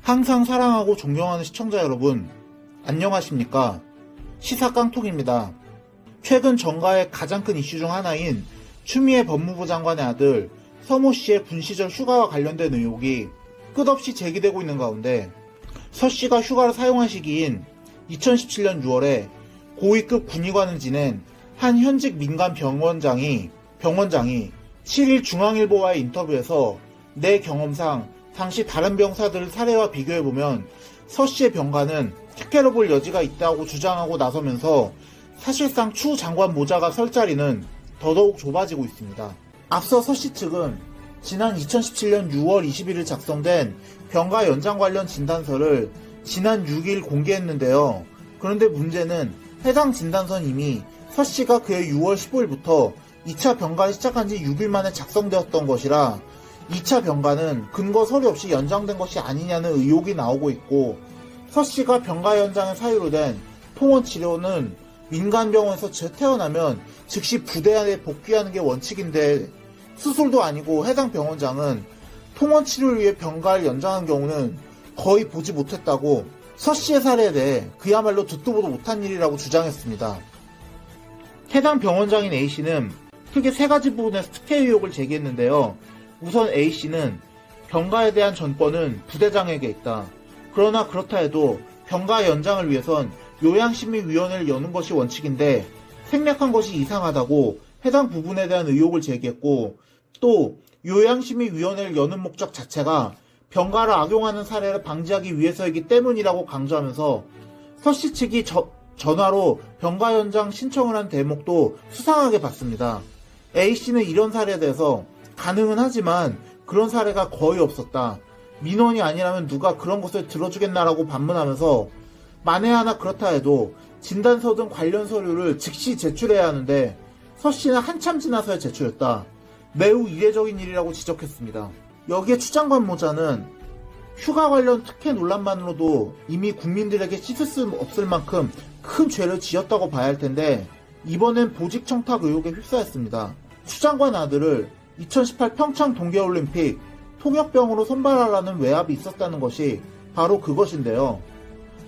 항상 사랑하고 존경하는 시청자 여러분, 안녕하십니까? 시사 깡통입니다. 최근 정가의 가장 큰 이슈 중 하나인 추미애 법무부 장관의 아들 서모 씨의 군 시절 휴가와 관련된 의혹이 끝없이 제기되고 있는 가운데 서 씨가 휴가를 사용한 시기인 2017년 6월에 고위급 군의관을 지낸 한 현직 민간 병원장이 7일 중앙일보와의 인터뷰에서 내 경험상 당시 다른 병사들의 사례와 비교해보면 서 씨의 병가는 특혜로 볼 여지가 있다고 주장하고 나서면서 사실상 추 장관 모자가 설 자리는 더더욱 좁아지고 있습니다. 앞서 서 씨 측은 지난 2017년 6월 20일을 작성된 병가 연장 관련 진단서를 지난 6일 공개했는데요. 그런데 문제는 해당 진단서는 이미 서 씨가 그해 6월 15일부터 2차 병가를 시작한 지 6일 만에 작성되었던 것이라 2차 병가는 근거 서류 없이 연장된 것이 아니냐는 의혹이 나오고 있고, 서 씨가 병가 연장의 사유로 된 통원 치료는 민간병원에서 재태어나면 즉시 부대 안에 복귀하는 게 원칙인데 수술도 아니고 해당 병원장은 통원 치료를 위해 병가를 연장한 경우는 거의 보지 못했다고 서 씨의 사례에 대해 그야말로 듣도 보도 못한 일이라고 주장했습니다. 해당 병원장인 A씨는 크게 세 가지 부분에서 특혜 의혹을 제기했는데요. 우선 A씨는 병가에 대한 전권은 부대장에게 있다. 그러나 그렇다 해도 병가 연장을 위해선 요양심의위원회를 여는 것이 원칙인데 생략한 것이 이상하다고 해당 부분에 대한 의혹을 제기했고, 또 요양심의위원회를 여는 목적 자체가 병가를 악용하는 사례를 방지하기 위해서이기 때문이라고 강조하면서 서 씨 측이 전화로 병가 연장 신청을 한 대목도 수상하게 봤습니다. A씨는 이런 사례에 대해서 가능은 하지만 그런 사례가 거의 없었다. 민원이 아니라면 누가 그런 것을 들어주겠나라고 반문하면서 만에 하나 그렇다 해도 진단서 등 관련 서류를 즉시 제출해야 하는데 서 씨는 한참 지나서야 제출했다. 매우 이례적인 일이라고 지적했습니다. 여기에 추 장관 모자는 휴가 관련 특혜 논란만으로도 이미 국민들에게 씻을 수 없을 만큼 큰 죄를 지었다고 봐야 할 텐데 이번엔 보직 청탁 의혹에 휩싸였습니다. 추 장관 아들을 2018 평창 동계올림픽 통역병으로 선발하라는 외압이 있었다는 것이 바로 그것인데요.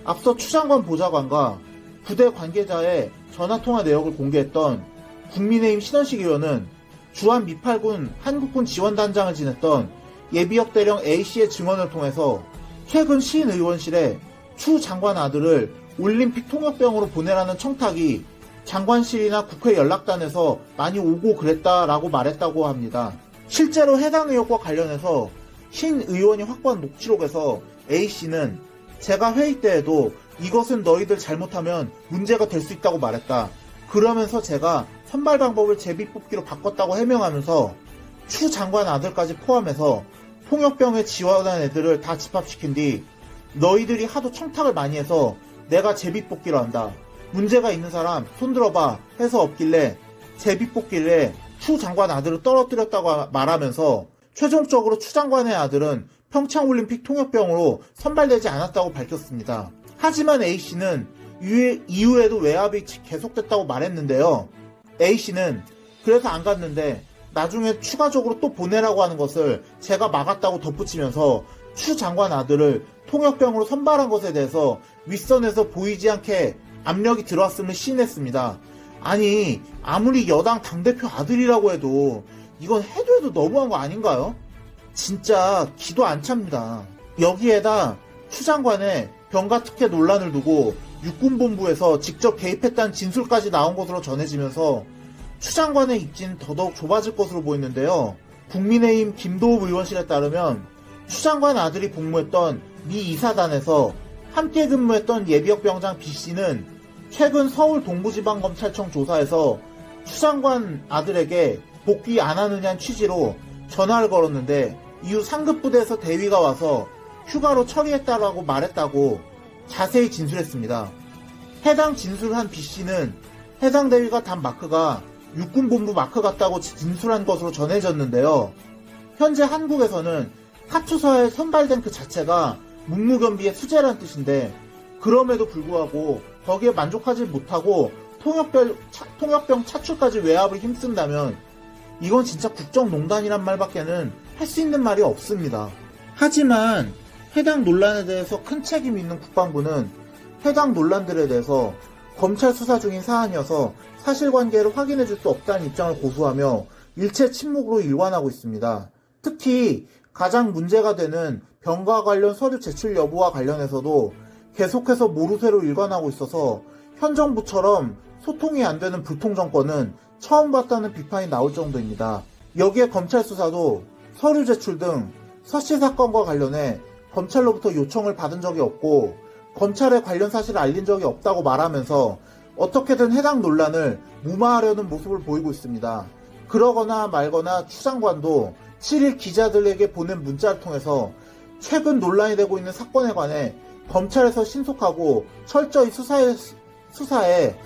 앞서 추 장관 보좌관과 부대 관계자의 전화통화 내역을 공개했던 국민의힘 신원식 의원은 주한 미8군 한국군 지원단장을 지냈던 예비역 대령 A씨의 증언을 통해서 최근 시인의원실에 추 장관 아들을 올림픽 통역병으로 보내라는 청탁이 장관실이나 국회 연락단에서 많이 오고 그랬다라고 말했다고 합니다. 실제로 해당 의혹과 관련해서 신 의원이 확보한 녹취록에서 A씨는 제가 회의 때에도 이것은 너희들 잘못하면 문제가 될 수 있다고 말했다. 그러면서 제가 선발 방법을 제비뽑기로 바꿨다고 해명하면서 추 장관 아들까지 포함해서 통역병에 지원한 애들을 다 집합시킨 뒤 너희들이 하도 청탁을 많이 해서 내가 제비뽑기로 한다. 문제가 있는 사람 손들어봐 해서 없길래 제비뽑기를 추 장관 아들을 떨어뜨렸다고 말하면서 최종적으로 추 장관의 아들은 평창올림픽 통역병으로 선발되지 않았다고 밝혔습니다. 하지만 A씨는 이후에도 외압이 계속됐다고 말했는데요. A씨는 그래서 안 갔는데 나중에 추가적으로 또 보내라고 하는 것을 제가 막았다고 덧붙이면서 추 장관 아들을 통역병으로 선발한 것에 대해서 윗선에서 보이지 않게 압력이 들어왔음을 시인했습니다. 아니, 아무리 여당 당대표 아들이라고 해도 이건 해도 너무한 거 아닌가요? 진짜 기도 안 찹니다. 여기에다 추 장관의 병가 특혜 논란을 두고 육군본부에서 직접 개입했다는 진술까지 나온 것으로 전해지면서 추 장관의 입지는 더더욱 좁아질 것으로 보이는데요. 국민의힘 김도읍 의원실에 따르면 추 장관 아들이 복무했던 미 이사단에서 함께 근무했던 예비역 병장 B씨는 최근 서울 동부지방검찰청 조사에서 추 장관 아들에게 복귀 안 하느냐는 취지로 전화를 걸었는데 이후 상급부대에서 대위가 와서 휴가로 처리했다라고 말했다고 자세히 진술했습니다. 해당 진술한 B씨는 해당 대위가 단 마크가 육군본부 마크 같다고 진술한 것으로 전해졌는데요. 현재 한국에서는 카투사에 선발된 그 자체가 묵묵연비의 수재란 뜻인데 그럼에도 불구하고 거기에 만족하지 못하고 통역병 차출까지 외압을 힘쓴다면 이건 진짜 국정농단이란 말밖에는 할 수 있는 말이 없습니다. 하지만 해당 논란에 대해서 큰 책임이 있는 국방부는 해당 논란들에 대해서 검찰 수사 중인 사안이어서 사실관계를 확인해 줄 수 없다는 입장을 고수하며 일체 침묵으로 일관하고 있습니다. 특히 가장 문제가 되는 병과 관련 서류 제출 여부와 관련해서도 계속해서 모르쇠로 일관하고 있어서 현 정부처럼 소통이 안 되는 불통 정권은 처음 봤다는 비판이 나올 정도입니다. 여기에 검찰 수사도 서류 제출 등 서씨 사건과 관련해 검찰로부터 요청을 받은 적이 없고 검찰에 관련 사실을 알린 적이 없다고 말하면서 어떻게든 해당 논란을 무마하려는 모습을 보이고 있습니다. 그러거나 말거나 추 장관도 7일 기자들에게 보낸 문자를 통해서 최근 논란이 되고 있는 사건에 관해 검찰에서 신속하고 철저히 수사해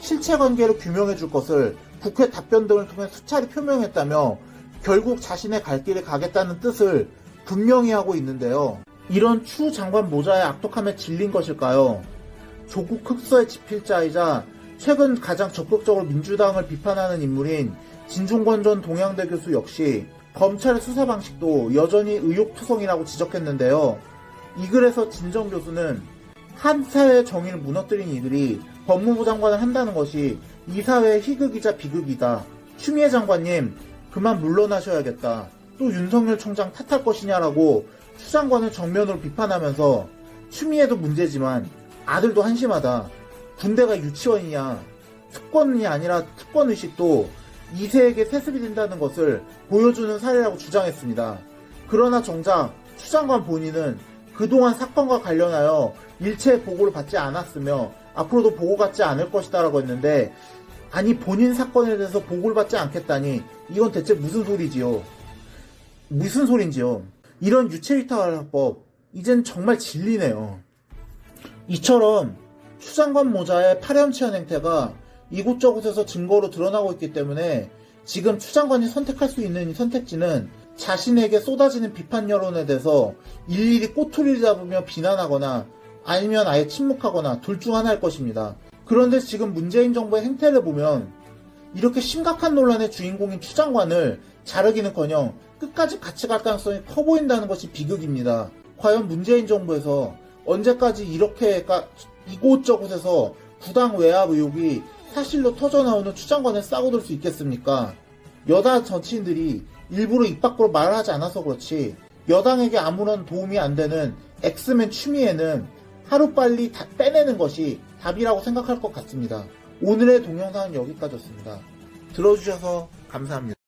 실체관계를 규명해 줄 것을 국회 답변 등을 통해 수차례 표명했다며 결국 자신의 갈 길을 가겠다는 뜻을 분명히 하고 있는데요. 이런 추 장관 모자의 악독함에 질린 것일까요? 조국 흑서의 집필자이자 최근 가장 적극적으로 민주당을 비판하는 인물인 진중권 전 동양대 교수 역시 검찰의 수사 방식도 여전히 의혹투성이라고 지적했는데요. 이 글에서 진 전 교수는 한 사회의 정의를 무너뜨린 이들이 법무부 장관을 한다는 것이 이 사회의 희극이자 비극이다. 추미애 장관님 그만 물러나셔야겠다. 또 윤석열 총장 탓할 것이냐라고 추 장관을 정면으로 비판하면서 추미애도 문제지만 아들도 한심하다. 군대가 유치원이냐. 특권이 아니라 특권의식도 2세에게 세습이 된다는 것을 보여주는 사례라고 주장했습니다. 그러나 정작 추 장관 본인은 그동안 사건과 관련하여 일체의 보고를 받지 않았으며 앞으로도 보고받지 않을 것이다 라고 했는데 아니 본인 사건에 대해서 보고를 받지 않겠다니 이건 대체 무슨 소리지요? 무슨 소린지요? 이런 유체이탈법 이젠 정말 진리네요. 이처럼 추 장관 모자의 파렴치한 행태가 이곳저곳에서 증거로 드러나고 있기 때문에 지금 추 장관이 선택할 수 있는 선택지는 자신에게 쏟아지는 비판 여론에 대해서 일일이 꼬투리를 잡으며 비난하거나 아니면 아예 침묵하거나 둘 중 하나일 것입니다. 그런데 지금 문재인 정부의 행태를 보면 이렇게 심각한 논란의 주인공인 추 장관을 자르기는커녕 끝까지 같이 갈 가능성이 커 보인다는 것이 비극입니다. 과연 문재인 정부에서 언제까지 이렇게 이곳저곳에서 부당 외압 의혹이 사실로 터져나오는 추 장관을 싸고들 수 있겠습니까? 여당 정치인들이 일부러 입 밖으로 말을 하지 않아서 그렇지 여당에게 아무런 도움이 안 되는 엑스맨 추미애는 하루빨리 다 빼내는 것이 답이라고 생각할 것 같습니다. 오늘의 동영상은 여기까지였습니다. 들어주셔서 감사합니다.